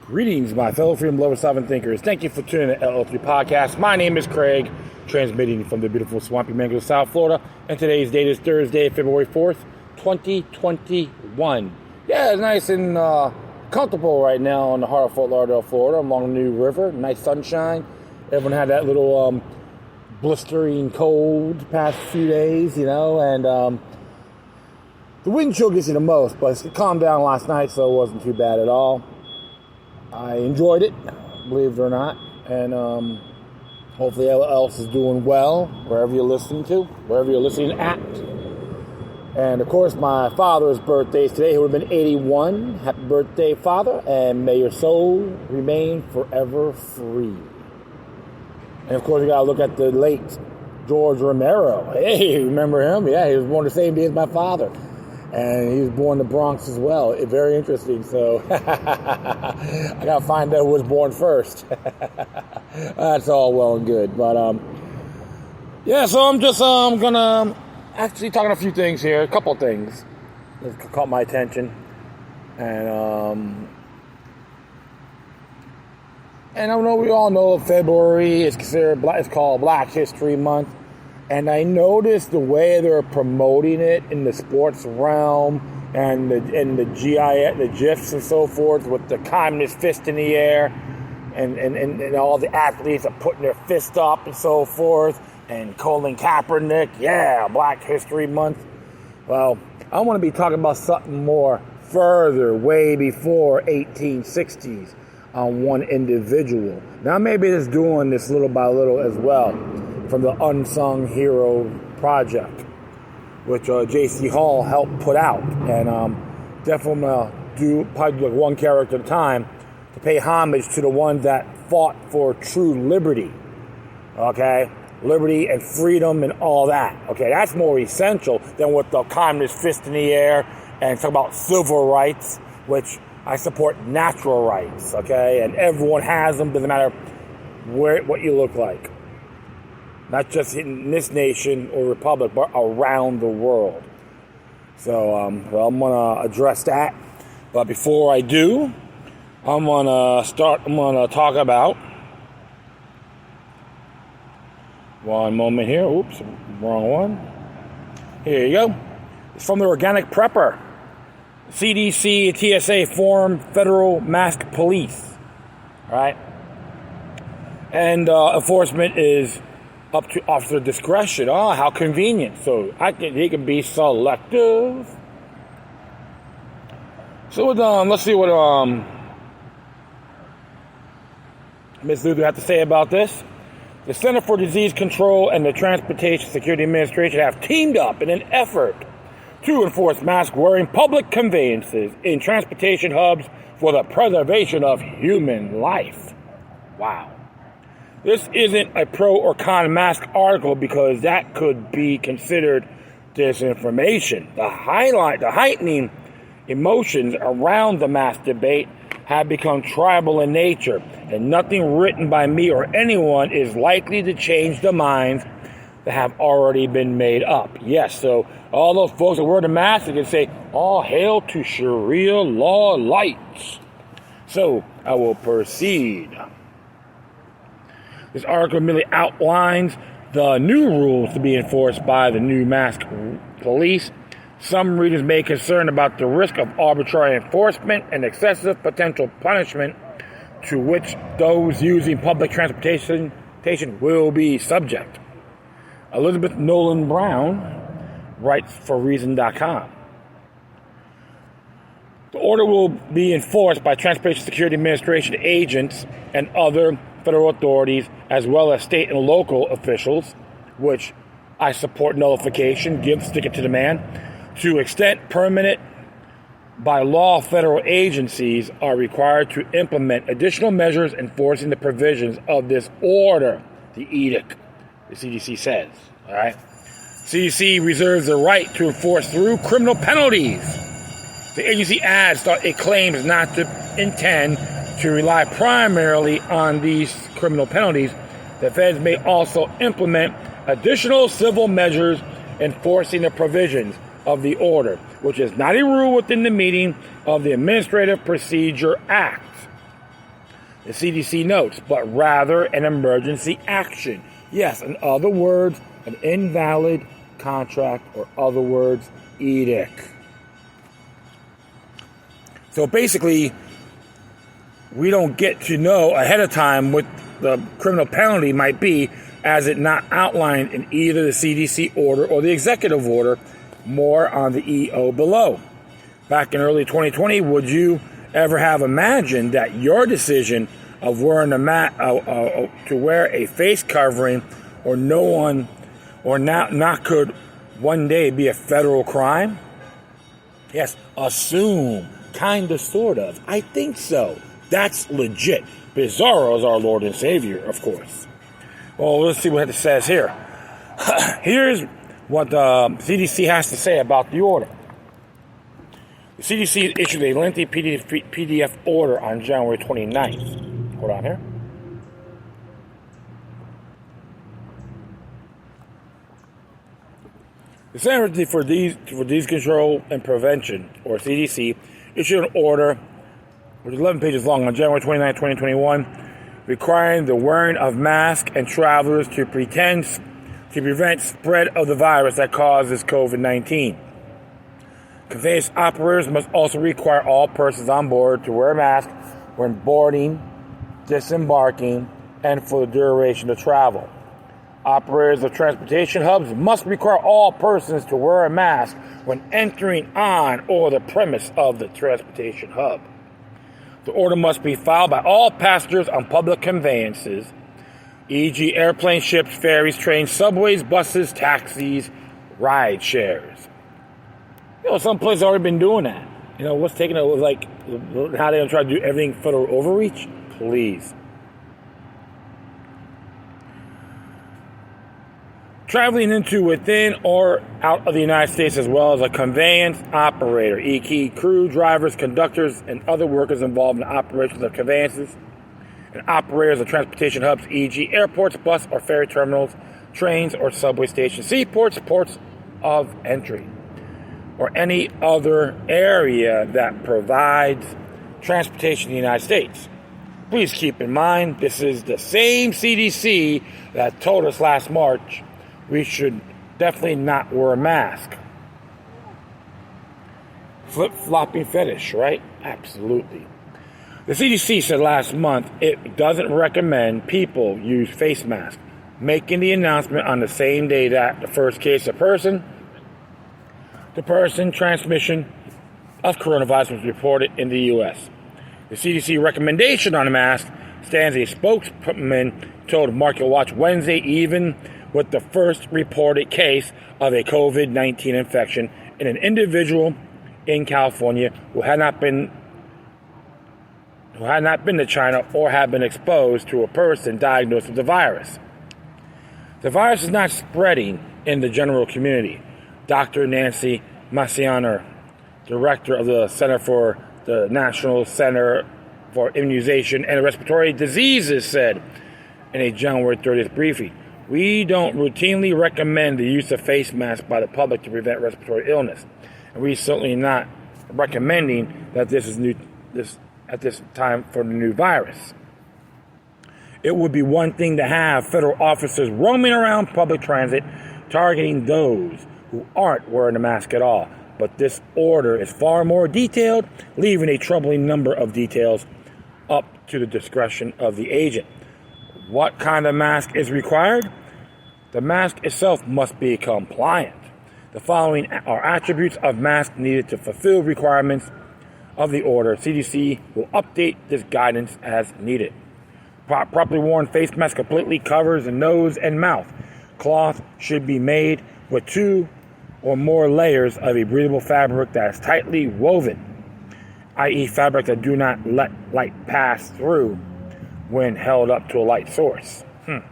Greetings, my fellow freedom lovers, sovereign thinkers. Thank you for tuning in to LL3 Podcast. My name is Craig, transmitting from the beautiful swampy Mango, South Florida. And today's date is Thursday, February 4th, 2021. Yeah, it's nice and comfortable right now in the heart of Fort Lauderdale, Florida, along the New River. Nice sunshine. Everyone had that little blistering cold the past few days, and the wind chill gets you the most, but it calmed down last night, so it wasn't too bad at all. I enjoyed it, believe it or not, and hopefully everyone else is doing well, wherever you're listening at. And of course, my father's birthday is today. He would have been 81. Happy birthday, Father, and may your soul remain forever free. And of course, you gotta look at the late George Romero. Hey, remember him? Yeah, he was born the same day as my father. And he was born in the Bronx as well. Very interesting. So I got to find out who was born first. That's all well and good. But so I'm just gonna actually talking a few things here. A couple things that caught my attention, and I know we all know February is it's called Black History Month. And I noticed the way they're promoting it in the sports realm and the GIFs and so forth with the communist fist in the air and all the athletes are putting their fist up and so forth. And Colin Kaepernick, yeah, Black History Month. Well, I want to be talking about something more further, way before 1860s on one individual. Now maybe it's doing this little by little as well. From the Unsung Hero Project, which J.C. Hall helped put out. And definitely do probably like one character at a time to pay homage to the ones that fought for true liberty. Okay? Liberty and freedom and all that. Okay, that's more essential than with the communist fist in the air and talk about civil rights, which I support natural rights. Okay? And everyone has them, doesn't matter what you look like. Not just in this nation or republic, but around the world. So, I'm going to address that. But before I do, I'm going to talk about... One moment here. Oops, wrong one. Here you go. It's from the Organic Prepper. CDC and TSA form federal mask police. All right? And enforcement is up to officer discretion. Oh, how convenient. So he can be selective. So let's see what Ms. Luther had to say about this. The Center for Disease Control and the Transportation Security Administration have teamed up in an effort to enforce mask-wearing public conveyances in transportation hubs for the preservation of human life. Wow. This isn't a pro or con mask article because that could be considered disinformation. The heightening emotions around the mask debate have become tribal in nature, and nothing written by me or anyone is likely to change the minds that have already been made up. Yes, so all those folks that wear the mask, they can say, all hail to Sharia law lights. So I will proceed. This article merely outlines the new rules to be enforced by the new mask police. Some readers may be concerned about the risk of arbitrary enforcement and excessive potential punishment to which those using public transportation will be subject. Elizabeth Nolan Brown writes for Reason.com. The order will be enforced by Transportation Security Administration agents and other federal authorities, as well as state and local officials, which I support nullification, stick it to the man. To extent permanent by law, federal agencies are required to implement additional measures enforcing the provisions of this order, the edict, the CDC says. All right. CDC reserves the right to enforce through criminal penalties. The agency adds that it claims not to intend to rely primarily on these criminal penalties. The feds may also implement additional civil measures enforcing the provisions of the order, which is not a rule within the meaning of the Administrative Procedure Act. the CDC notes, but rather an emergency action. Yes, in other words, an invalid contract, or other words, edict. So basically, we don't get to know ahead of time what the criminal penalty might be, as it not outlined in either the CDC order or the executive order. More on the EO below. Back in early 2020, would you ever have imagined that your decision of wearing to wear a face covering or not could one day be a federal crime? Yes, assume, kind of, sort of. I think so. That's legit. Bizarro is our Lord and Savior, of course. Well, let's see what it says here. Here's what the CDC has to say about the order. The CDC issued a lengthy PDF order on January 29th. Hold on here. The Center for Disease Control and Prevention, or CDC, issued an order, which is 11 pages long, on January 29, 2021, requiring the wearing of masks and travelers to prevent spread of the virus that causes COVID-19. Conveyance operators must also require all persons on board to wear a mask when boarding, disembarking, and for the duration of travel. Operators of transportation hubs must require all persons to wear a mask when entering on or the premise of the transportation hub. The order must be filed by all passengers on public conveyances, e.g. airplanes, ships, ferries, trains, subways, buses, taxis, ride shares. Some places have already been doing that. What's taking it, like, how they're going to try to do everything federal overreach? Please. Traveling into, within, or out of the United States, as well as a conveyance operator, e.g. crew, drivers, conductors, and other workers involved in the operations of conveyances, and operators of transportation hubs, e.g. airports, bus or ferry terminals, trains or subway stations, seaports, ports of entry, or any other area that provides transportation in the United States. Please keep in mind, this is the same CDC that told us last March we should definitely not wear a mask. Flip-flopping fetish, right? Absolutely. The CDC said last month it doesn't recommend people use face masks, making the announcement on the same day that the first case of person-to-person transmission of coronavirus was reported in the U.S. The CDC recommendation on a mask stands, a spokesman told Market Watch Wednesday, even with the first reported case of a COVID-19 infection in an individual in California who had not been to China or had been exposed to a person diagnosed with the virus. The virus is not spreading in the general community. Dr. Nancy Massianer, director of the Center for the National Center for Immunization and Respiratory Diseases, said in a January 30th briefing, "We don't routinely recommend the use of face masks by the public to prevent respiratory illness, and we certainly not recommending that this at this time for the new virus. It would be one thing to have federal officers roaming around public transit targeting those who aren't wearing a mask at all, but this order is far more detailed, leaving a troubling number of details up to the discretion of the agent. What kind of mask is required? The mask itself must be compliant. The following are attributes of masks needed to fulfill requirements of the order. CDC will update this guidance as needed. Properly worn face mask completely covers the nose and mouth. Cloth should be made with 2 or more layers of a breathable fabric that is tightly woven, i.e. fabric that do not let light pass through when held up to a light source. The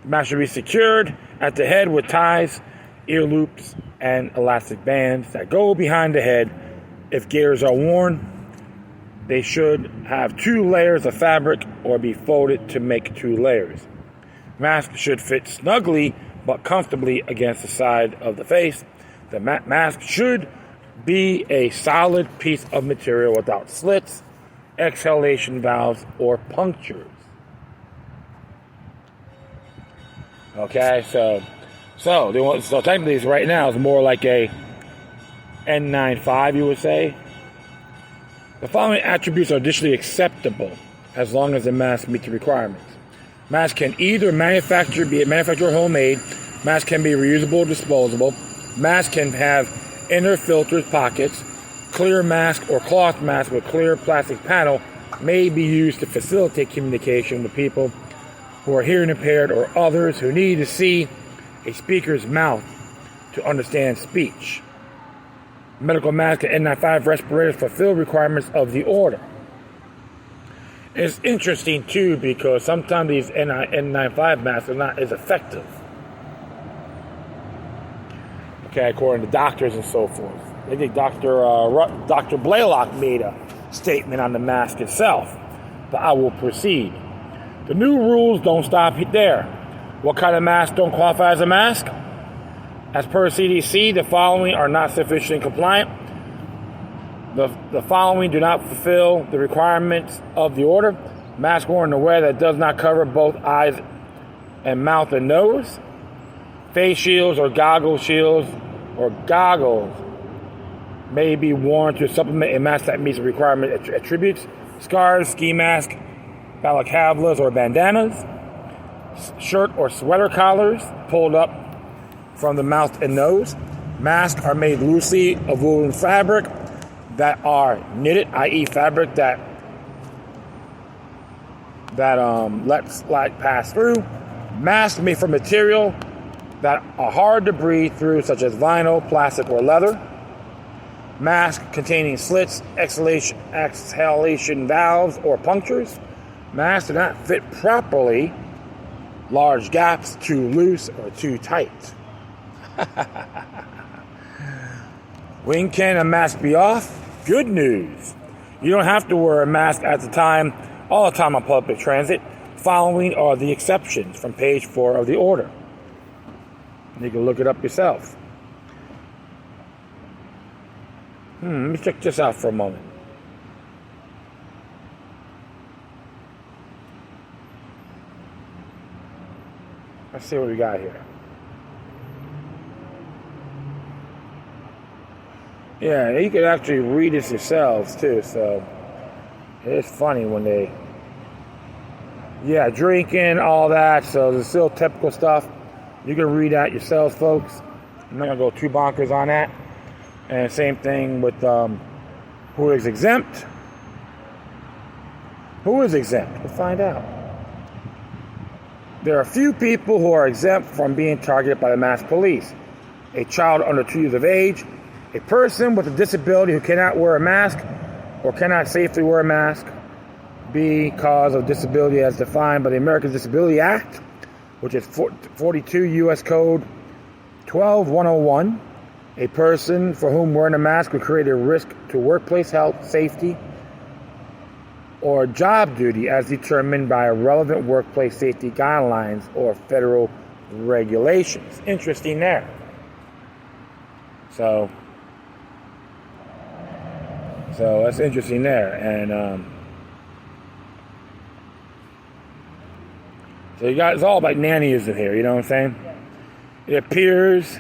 mask should be secured at the head with ties, ear loops, and elastic bands that go behind the head. If gaiters are worn, they should have 2 layers of fabric or be folded to make 2 layers. Mask should fit snugly but comfortably against the side of the face. The mask should be a solid piece of material without slits exhalation valves, or punctures. Okay, so technically right now it's more like a N95, you would say. The following attributes are additionally acceptable as long as the mask meets the requirements. Mask can either be manufactured or homemade. Mask can be reusable or disposable. Mask can have inner filters, pockets. Clear mask or cloth mask with clear plastic panel may be used to facilitate communication with people who are hearing impaired or others who need to see a speaker's mouth to understand speech. Medical mask and N95 respirators fulfill requirements of the order. It's interesting too because sometimes these N95 masks are not as effective. Okay, according to doctors and so forth. I think Dr. Blaylock made a statement on the mask itself, but I will proceed. The new rules don't stop there. What kind of mask don't qualify as a mask? As per CDC, the following are not sufficiently compliant. The following do not fulfill the requirements of the order. Mask worn in a way that does not cover both eyes and mouth and nose. Face shields or goggles may be worn to supplement a mask that meets the requirement attributes. Scarves, ski masks, balaclavas or bandanas. Shirt or sweater collars pulled up from the mouth and nose. Masks are made loosely of woven fabric that are knitted, i.e. fabric that lets light pass through. Masks made from material that are hard to breathe through, such as vinyl, plastic, or leather. Masks containing slits, exhalation valves, or punctures. Masks do not fit properly. Large gaps, too loose, or too tight. When can a mask be off? Good news. You don't have to wear a mask all the time on public transit. Following are the exceptions from page 4 of the order. You can look it up yourself. Let me check this out for a moment. Let's see what we got here. Yeah, you could actually read this yourselves too, so it's funny when they... Yeah, drinking, all that, so there's still typical stuff. You can read that yourselves, folks. I'm not going to go too bonkers on that. And same thing with who is exempt. Who is exempt? We'll find out. There are a few people who are exempt from being targeted by the masked police. A child under 2 years of age, a person with a disability who cannot wear a mask or cannot safely wear a mask because of disability as defined by the Americans with Disabilities Act, which is 42 U.S. Code 12101. A person for whom wearing a mask would create a risk to workplace health, safety, or job duty as determined by relevant workplace safety guidelines or federal regulations. Interesting there. So that's interesting there. And so you got, it's all about nannyism here, you know what I'm saying? It appears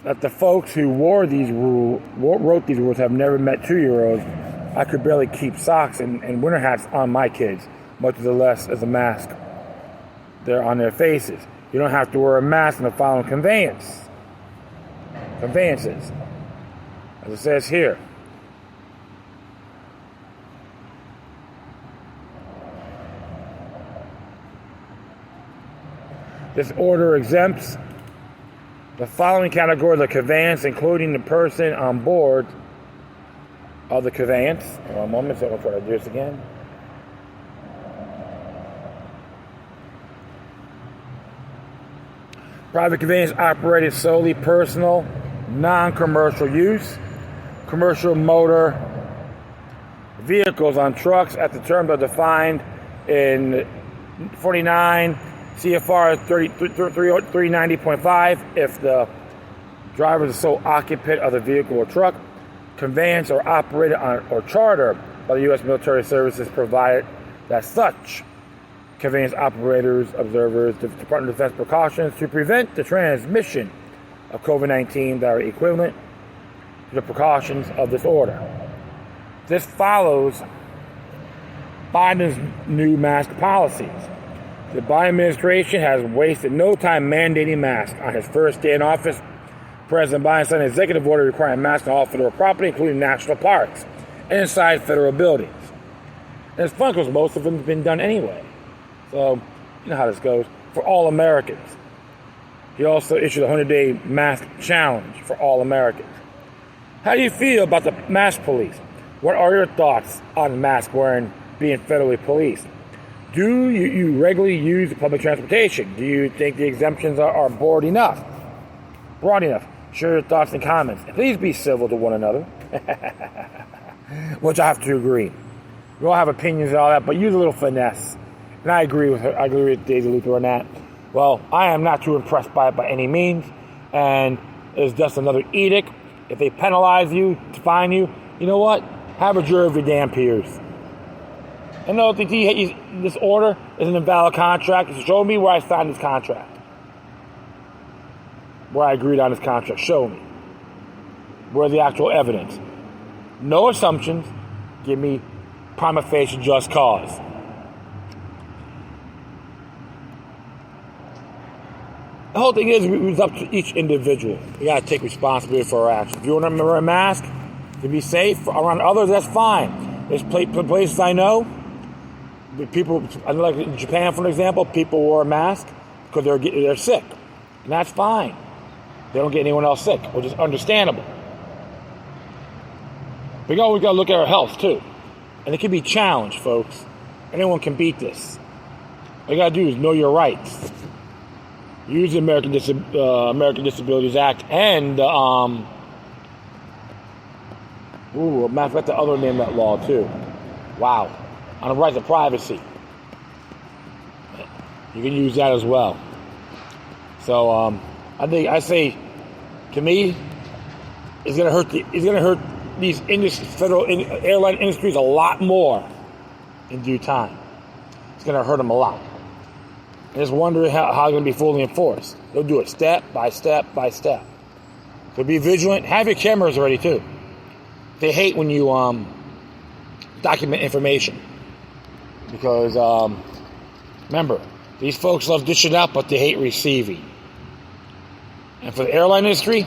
that the folks who wrote these rules have never met 2-year-olds. I could barely keep socks and winter hats on my kids, much less as a mask there on their faces. You don't have to wear a mask in the following conveyances. As it says here. This order exempts the following categories of conveyance, including the person on board of the conveyance. One moment, so I'll try to do this again. Private conveyance operated solely personal, non-commercial use. Commercial motor vehicles on trucks at the terms are defined in 49 CFR 390.5 if the driver is the sole occupant of the vehicle or truck. Conveyance or operated on or charter by the U.S. military services provided that such conveyance operators, observers, the Department of Defense precautions to prevent the transmission of COVID-19 that are equivalent to the precautions of this order. This follows Biden's new mask policies. The Biden administration has wasted no time mandating masks. On his first day in office, President Biden signed an executive order requiring masks on all federal property, including national parks and inside federal buildings. And it's fun because most of them have been done anyway. So, you know how this goes. For all Americans. He also issued a 100-day mask challenge for all Americans. How do you feel about the mask police? What are your thoughts on mask wearing being federally policed? Do you regularly use public transportation? Do you think the exemptions are broad enough? Share your thoughts and comments. And please be civil to one another. Which I have to agree. We all have opinions and all that, but use a little finesse. And I agree with her. I agree with Daisy Luther on that. Well, I am not too impressed by it by any means. And it's just another edict. If they penalize you, fine you, you know what? Have a jury of your damn peers. I know that this order is an invalid contract. Show me where I signed this contract. Where I agreed on this contract. Show me. Where's the actual evidence? No assumptions. Give me prima facie just cause. The whole thing is, it's up to each individual. You got to take responsibility for our actions. If you want to wear a mask to be safe around others, that's fine. There's places I know, people, like in Japan, for example, people wear a mask because they're sick. And that's fine. They don't get anyone else sick, which is understandable. But we got to look at our health, too. And it can be challenged, folks. Anyone can beat this. All you got to do is know your rights. Use the American Disabilities Act and matter of fact, the other name of that law too. Wow, on the right to privacy, you can use that as well. So I say, to me, it's gonna hurt these federal airline industries a lot more in due time. It's gonna hurt them a lot. I just wonder how it's going to be fully enforced. They'll do it step by step by step. So be vigilant. Have your cameras ready, too. They hate when you document information. Because, remember, these folks love dishing out, but they hate receiving. And for the airline industry,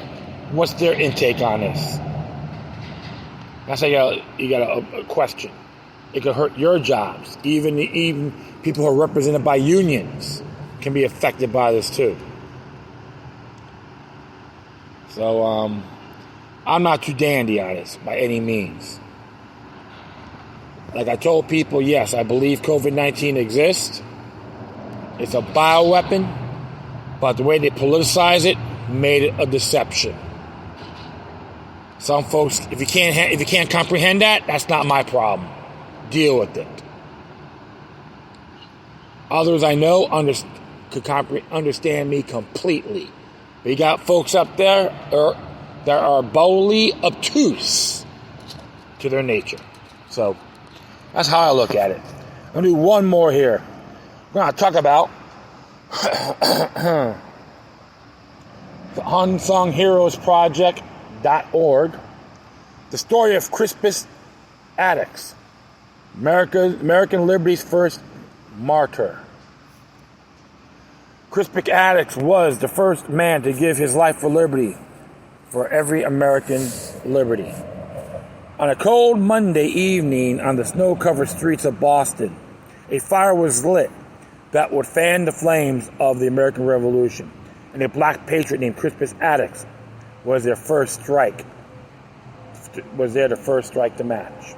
what's their intake on this? That's how you got a question. It could hurt your jobs. Even people who are represented by unions can be affected by this too. So I'm not too dandy on this by any means. Like I told people, yes, I believe COVID-19 exists. It's a bioweapon, but the way they politicize it made it a deception. Some folks, if you can't comprehend that, that's not my problem. Deal with it. Others I know could understand me completely. But you got folks up there that are boldly obtuse to their nature. So that's how I look at it. I'm going to do one more here. We're going to talk about the Unsung Heroes Project.org. The story of Crispus Attucks, American Liberty's first martyr. Crispus Attucks was the first man to give his life for liberty, for every American liberty. On a cold Monday evening on the snow-covered streets of Boston, a fire was lit that would fan the flames of the American Revolution, and a black patriot named Crispus Attucks was there to first strike the match.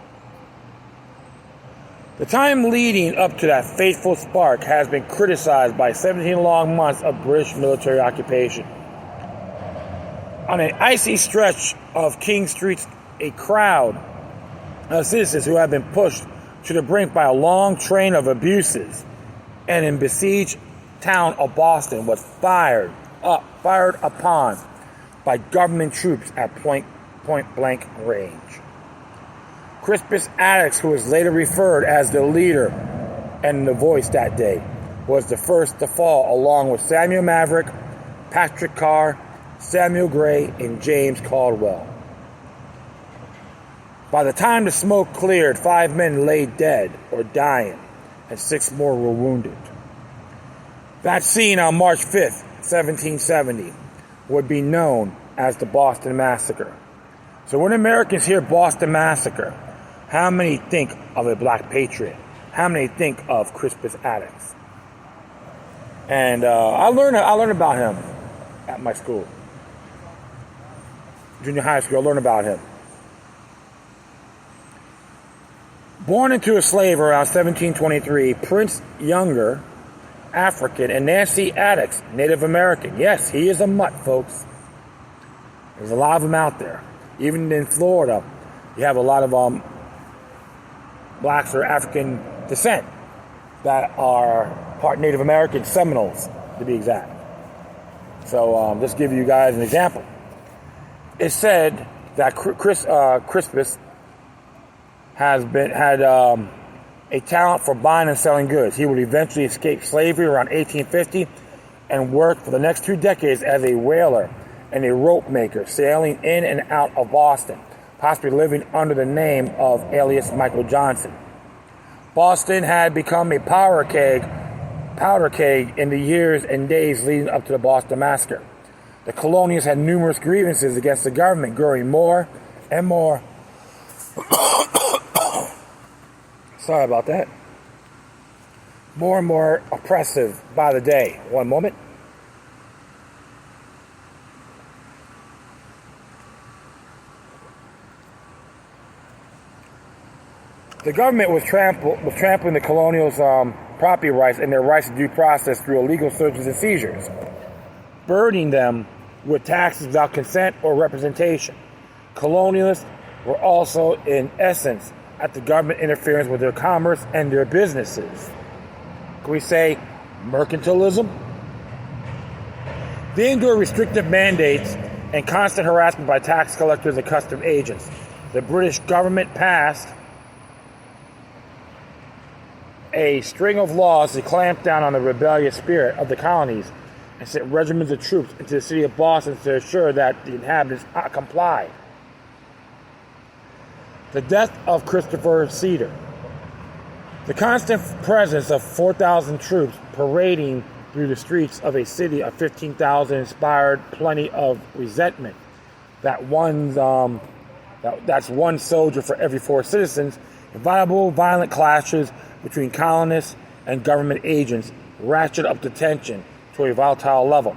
The time leading up to that fateful spark has been criticized by 17 long months of British military occupation. On an icy stretch of King Street, a crowd of citizens who have been pushed to the brink by a long train of abuses and in besieged town of Boston was fired upon by government troops at point blank range. Crispus Attucks, who was later referred as the leader and the voice that day, was the first to fall, along with Samuel Maverick, Patrick Carr, Samuel Gray, and James Caldwell. By the time the smoke cleared, 5 men lay dead or dying, and 6 more were wounded. That scene on March 5th, 1770, would be known as the Boston Massacre. So when Americans hear Boston Massacre, how many think of a black patriot? How many think of Crispus Attucks? And I learned about him at my school. Junior high school, I learned about him. Born into a slave around 1723, Prince Younger, African, and Nancy Attucks, Native American. Yes, he is a mutt, folks. There's a lot of them out there. Even in Florida, you have a lot of blacks or African descent that are part Native American, Seminoles, to be exact. So just give you guys an example. It's said that Crispus had a talent for buying and selling goods. He would eventually escape slavery around 1850 and worked for the next 2 decades as a whaler and a rope maker, sailing in and out of Boston, possibly living under the name of alias Michael Johnson. Boston had become a powder keg in the years and days leading up to the Boston Massacre. The colonials had numerous grievances against the government, growing more and more. Sorry about that. More and more oppressive by the day. One moment. The government was trampling the colonials' property rights and their rights to due process through illegal searches and seizures, burdening them with taxes without consent or representation. Colonialists were also, in essence, at the government interference with their commerce and their businesses. Can we say mercantilism? They endured restrictive mandates and constant harassment by tax collectors and custom agents. The British government passed a string of laws to clamp down on the rebellious spirit of the colonies and sent regiments of troops into the city of Boston to ensure that the inhabitants complied. The death of Christopher Cedar. The constant presence of 4,000 troops parading through the streets of a city of 15,000 inspired plenty of resentment. That's one soldier for every 4 citizens. Violent clashes between colonists and government agents ratcheted up the tension to a volatile level.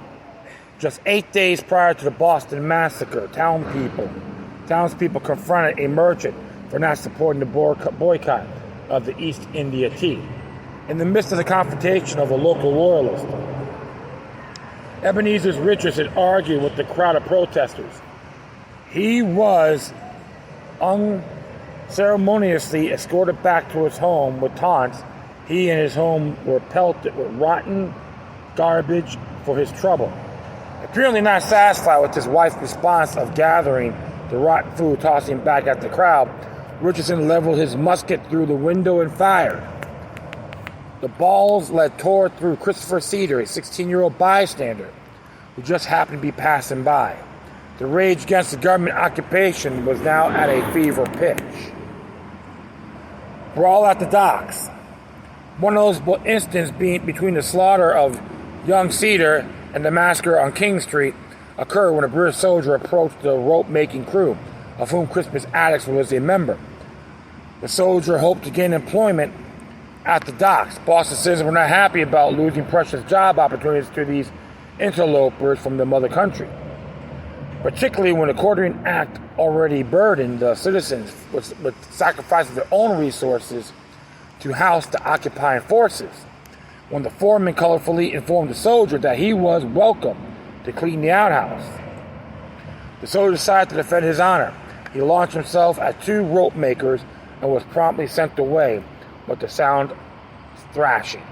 Just 8 days prior to the Boston Massacre, townspeople confronted a merchant for not supporting the boycott of the East India tea. In the midst of the confrontation of a local loyalist, Ebenezer Richardson argued with the crowd of protesters. He was unceremoniously escorted back to his home with taunts. He and his home were pelted with rotten garbage for his trouble. Apparently not satisfied with his wife's response of gathering the rotten food, tossing back at the crowd, Richardson leveled his musket through the window and fired. The balls tore through Christopher Cedar, a 16-year-old bystander who just happened to be passing by. The rage against the government occupation was now at a fever pitch. Brawl at the docks. One of those incidents between the slaughter of young Cedar and the massacre on King Street occurred when a British soldier approached the rope-making crew, of whom Crispus Attucks was a member. The soldier hoped to gain employment at the docks. Boston citizens were not happy about losing precious job opportunities to these interlopers from the mother country, particularly when the Quartering Act already burdened the citizens with sacrificing their own resources to house the occupying forces. When the foreman colorfully informed the soldier that he was welcome to clean the outhouse, the soldier decided to defend his honor. He launched himself at 2 rope makers and was promptly sent away with the sound thrashing.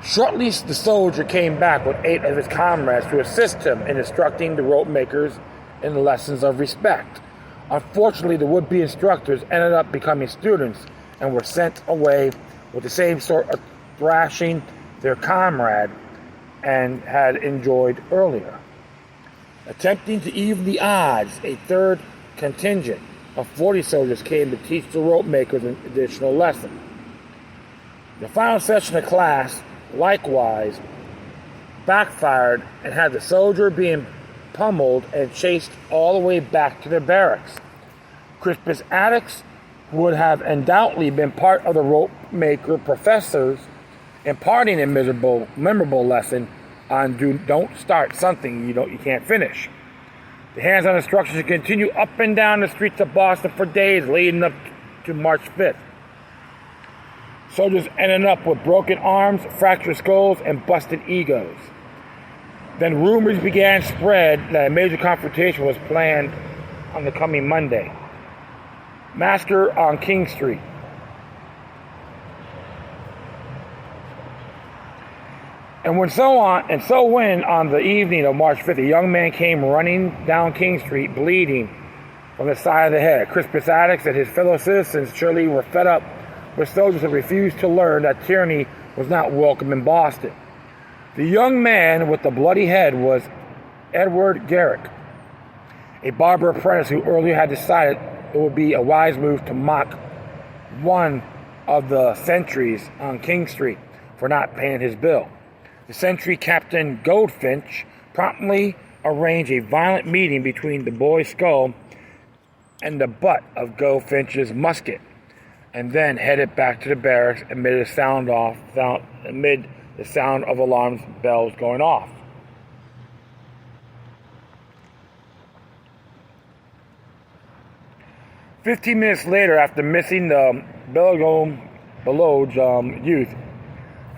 Shortly, the soldier came back with 8 of his comrades to assist him in instructing the rope makers in lessons of respect. Unfortunately, the would-be instructors ended up becoming students and were sent away with the same sort of thrashing their comrade and had enjoyed earlier. Attempting to even the odds, a third contingent of 40 soldiers came to teach the rope makers an additional lesson. The final session of class, likewise, backfired and had the soldier being pummeled and chased all the way back to the barracks. Crispus Attucks would have undoubtedly been part of the rope maker professors imparting a memorable lesson on don't start something you can't finish. The hands-on instructions continue up and down the streets of Boston for days leading up to March 5th. Soldiers ended up with broken arms, fractured skulls, and busted egos. Then rumors began to spread that a major confrontation was planned on the coming Monday. Massacre on King Street. And when on the evening of March 5th, a young man came running down King Street, bleeding from the side of the head. Crispus Attucks and his fellow citizens surely were fed up with soldiers who refused to learn that tyranny was not welcome in Boston. The young man with the bloody head was Edward Garrick, a barber apprentice who earlier had decided it would be a wise move to mock one of the sentries on King Street for not paying his bill. The sentry, Captain Goldfinch, promptly arranged a violent meeting between the boy's skull and the butt of Goldfinch's musket, and then headed back to the barracks amid the sound of alarm bells going off. "15 minutes later, after missing the Belloge youth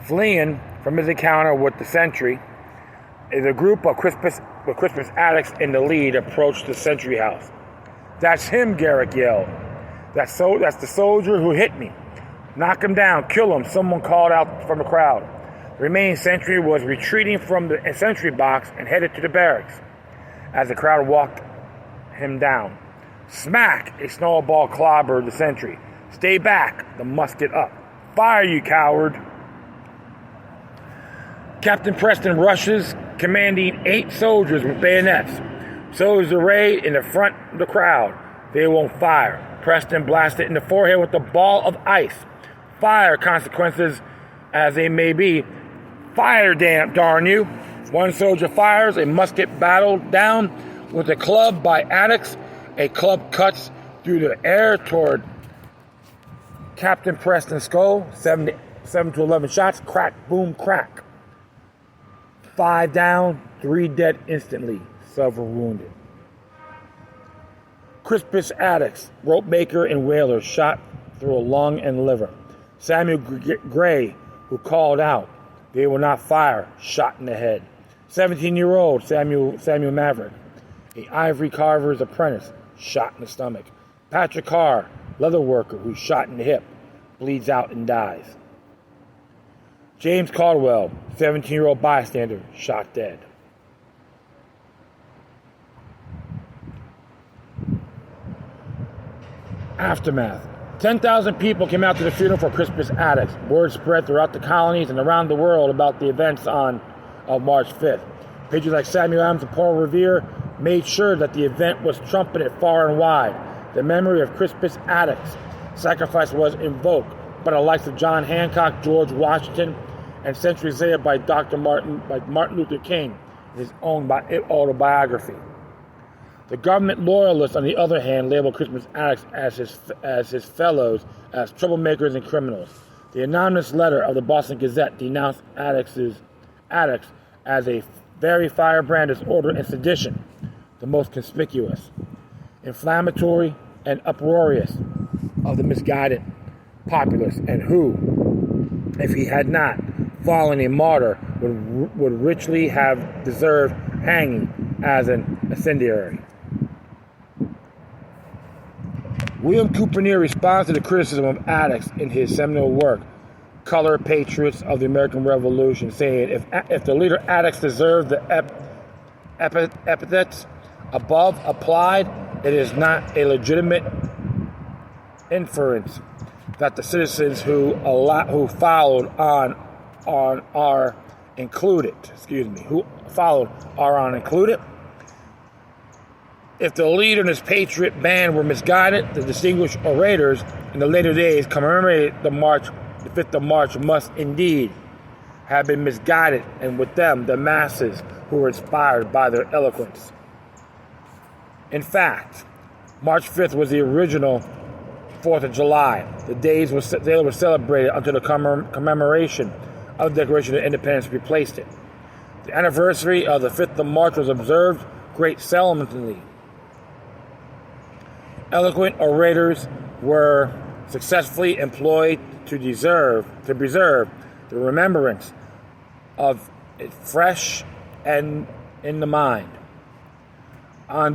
fleeing from his encounter with the sentry, a group of Crispus Attucks in the lead approached the sentry house. 'That's him,' Garrick yelled. That's the soldier who hit me. Knock him down, kill him,' someone called out from the crowd. The remaining sentry was retreating from the sentry box and headed to the barracks. As the crowd walked him down, smack! A snowball clobbered the sentry. 'Stay back!' the musket up. 'Fire, you coward!' Captain Preston rushes, commanding 8 soldiers with bayonets. Soldiers arrayed in the front of the crowd. They won't fire. Preston blasted in the forehead with a ball of ice. 'Fire, consequences as they may be. Fire, darn you!' One soldier fires, a musket battled down with a club by Attucks. A club cuts through the air toward Captain Preston's skull. 7 to 11 shots. Crack, boom, crack. 5 down, 3 dead instantly, several wounded. Crispus Attucks, rope maker and whaler, shot through a lung and liver. Samuel Gray, who called out, 'They will not fire,' shot in the head. 17-year-old Samuel Maverick, a ivory carver's apprentice, shot in the stomach. Patrick Carr, leather worker, who shot in the hip, bleeds out and dies. James Caldwell, 17-year-old bystander, shot dead. Aftermath. 10,000 people came out to the funeral for Crispus Attucks. Word spread throughout the colonies and around the world about the events of March 5th. Pages like Samuel Adams and Paul Revere made sure that the event was trumpeted far and wide. The memory of Crispus Attucks' sacrifice was invoked by the likes of John Hancock, George Washington, and centuries later by Martin Luther King in his own autobiography. The government loyalists, on the other hand, labeled Crispus Attucks as his fellows as troublemakers and criminals. The anonymous letter of the Boston Gazette denounced Attucks as a very firebrand disorder and sedition, the most conspicuous, inflammatory, and uproarious of the misguided populace, and who, if he had not fallen a martyr, would richly have deserved hanging as an incendiary. William Cooper responds to the criticism of Attucks in his seminal work, Colored Patriots of the American Revolution, saying, if the leader Attucks deserved the epithets above applied, it is not a legitimate inference that the citizens who followed are included. Who followed are included. If the leader and his patriot band were misguided, the distinguished orators in the later days commemorated the 5th of March must indeed have been misguided, and with them the masses who were inspired by their eloquence. In fact, March 5th was the original 4th of July. The days were celebrated until the commemoration of the Declaration of Independence replaced it. The anniversary of the 5th of March was observed great solemnly. Eloquent orators were successfully employed to preserve the remembrance of it fresh and in the mind. On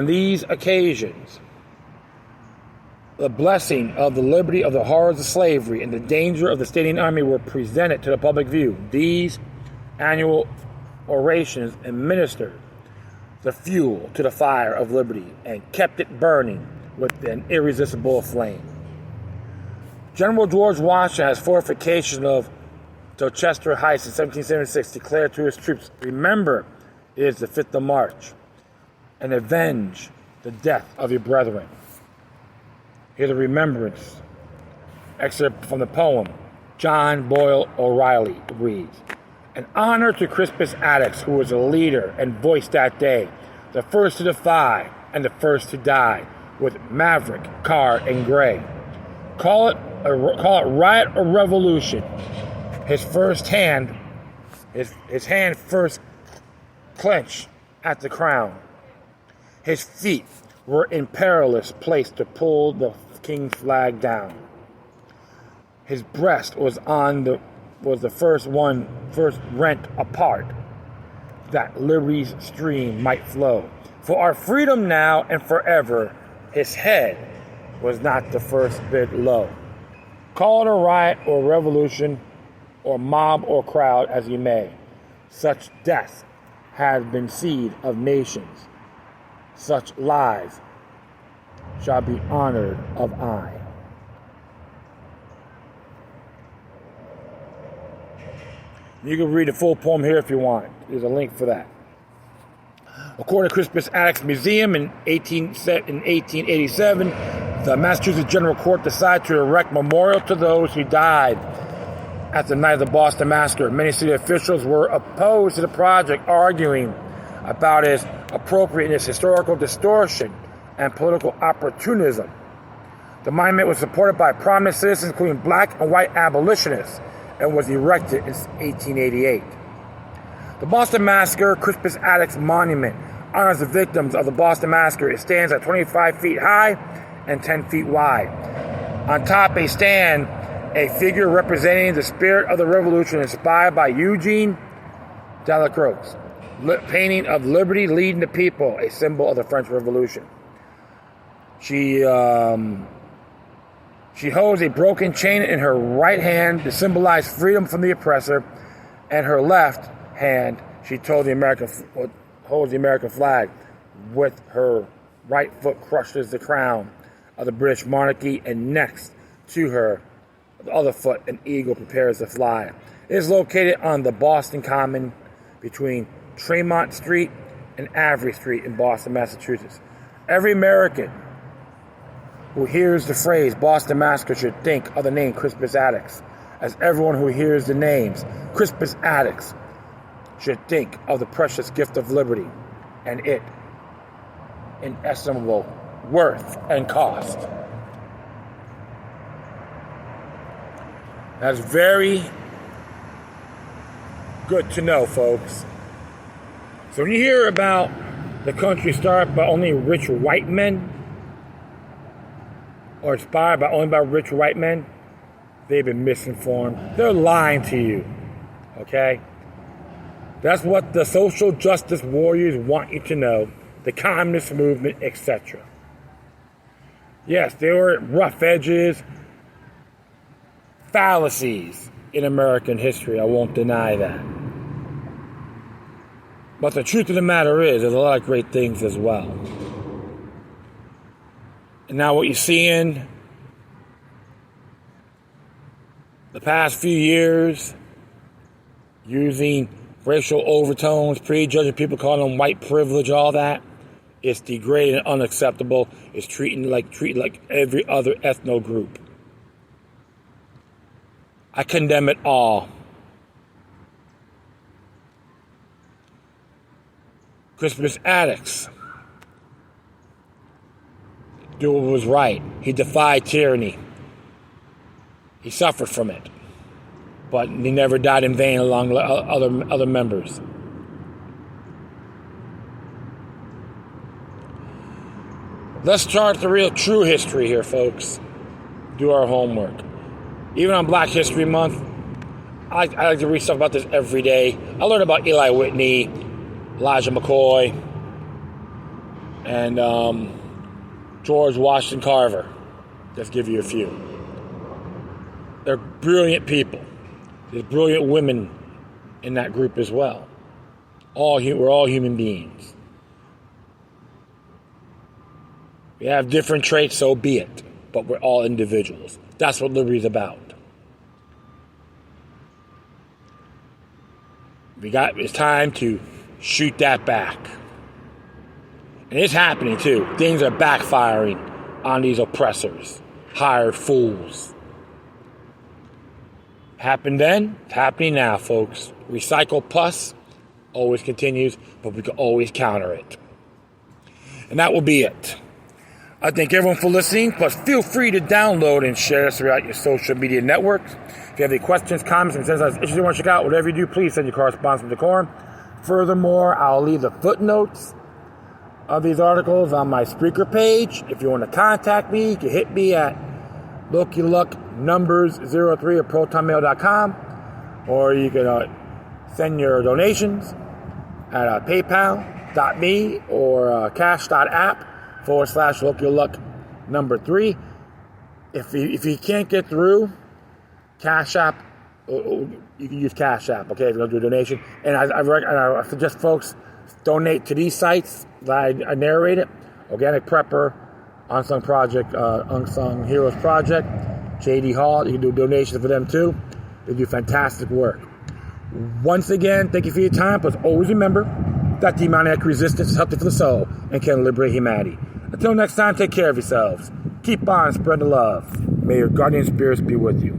these occasions, the blessing of the liberty of the horrors of slavery and the danger of the standing army were presented to the public view. These annual orations administered the fuel to the fire of liberty and kept it burning with an irresistible flame. General George Washington, as fortification of Dorchester Heights in 1776, declared to his troops, "Remember, it is the 5th of March, and avenge the death of your brethren." Here's a remembrance excerpt from the poem. John Boyle O'Reilly reads, "An honor to Crispus Attucks, who was a leader and voice that day, the first to defy and the first to die, with Maverick, Carr, and Gray. Call it riot or revolution. His hand first clenched at the crown. His feet were in perilous place to pull the king's flag down. His breast was the first rent apart, that liberty's stream might flow. For our freedom now and forever, his head was not the first bit low. Call it a riot or revolution, or mob or crowd as you may. Such death has been seed of nations. Such lives shall be honored of I." You can read the full poem here if you want. There's a link for that. According to Crispus Attucks Museum in 1887, the Massachusetts General Court decided to erect memorial to those who died at the night of the Boston Massacre. Many city officials were opposed to the project, arguing about its appropriateness, historical distortion, and political opportunism. The monument was supported by prominent citizens, including black and white abolitionists, and was erected in 1888. The Boston Massacre Crispus Attucks Monument honors the victims of the Boston Massacre. It stands at 25 feet high and 10 feet wide. On top, a figure representing the spirit of the revolution inspired by Eugene Delacroix's painting of liberty leading the people, a symbol of the French Revolution. She holds a broken chain in her right hand to symbolize freedom from the oppressor, and her left hand she holds the American flag. With her right foot crushes the crown of the British monarchy, and next to her, the other foot, an eagle prepares to fly. It is located on the Boston Common between Tremont Street and Avery Street in Boston, Massachusetts. Every American who hears the phrase Boston Massacre should think of the name Crispus Attucks, as everyone who hears the names Crispus Attucks should think of the precious gift of liberty and its inestimable worth and cost. That's very good to know, folks. So when you hear about the country started by only rich white men, or inspired by only by rich white men, they've been misinformed. They're lying to you, okay? That's what the social justice warriors want you to know, the communist movement, etc. Yes, there were rough edges, fallacies in American history. I won't deny that. But the truth of the matter is, there's a lot of great things as well. And now what you're seeing the past few years, using racial overtones, prejudging people, calling them white privilege, all that, it's degrading and unacceptable. It's treated like every other ethno group. I condemn it all. Crispus Attucks did what was right. He defied tyranny. He suffered from it. But he never died in vain along other members. Let's chart the real true history here, folks. Do our homework. Even on Black History Month, I like to read stuff about this every day. I learned about Eli Whitney, Elijah McCoy, and George Washington Carver. Just give you a few. They're brilliant people. There's brilliant women in that group as well. We're all human beings. We have different traits, so be it. But we're all individuals. That's what liberty is about. It's time to shoot that back. And it's happening too. Things are backfiring on these oppressors, hired fools. Happened then, it's happening now, folks. Recycle pus always continues, but we can always counter it. And that will be it. I thank everyone for listening, plus feel free to download and share us throughout your social media networks. If you have any questions, comments, and concerns, issues you want to check out, whatever you do, please send your correspondence with decorum. Furthermore, I'll leave the footnotes of these articles on my Spreaker page. If you want to contact me, you can hit me at LokiLuckNumbers03 at protonmail.com, or you can send your donations at paypal.me or cash.app/LokiLuckNumber3. If you can't get through, Cash App, you can use Cash App, okay, if you're going to do a donation. And I suggest folks donate to these sites that I narrated. Organic Prepper, Unsung Project, Unsung Heroes Project, JD Hall. You can do donations for them too. They do fantastic work. Once again, thank you for your time. But always remember that demoniac resistance is healthy for the soul and can liberate humanity. Until next time, take care of yourselves. Keep on spreading the love. May your guardian spirits be with you.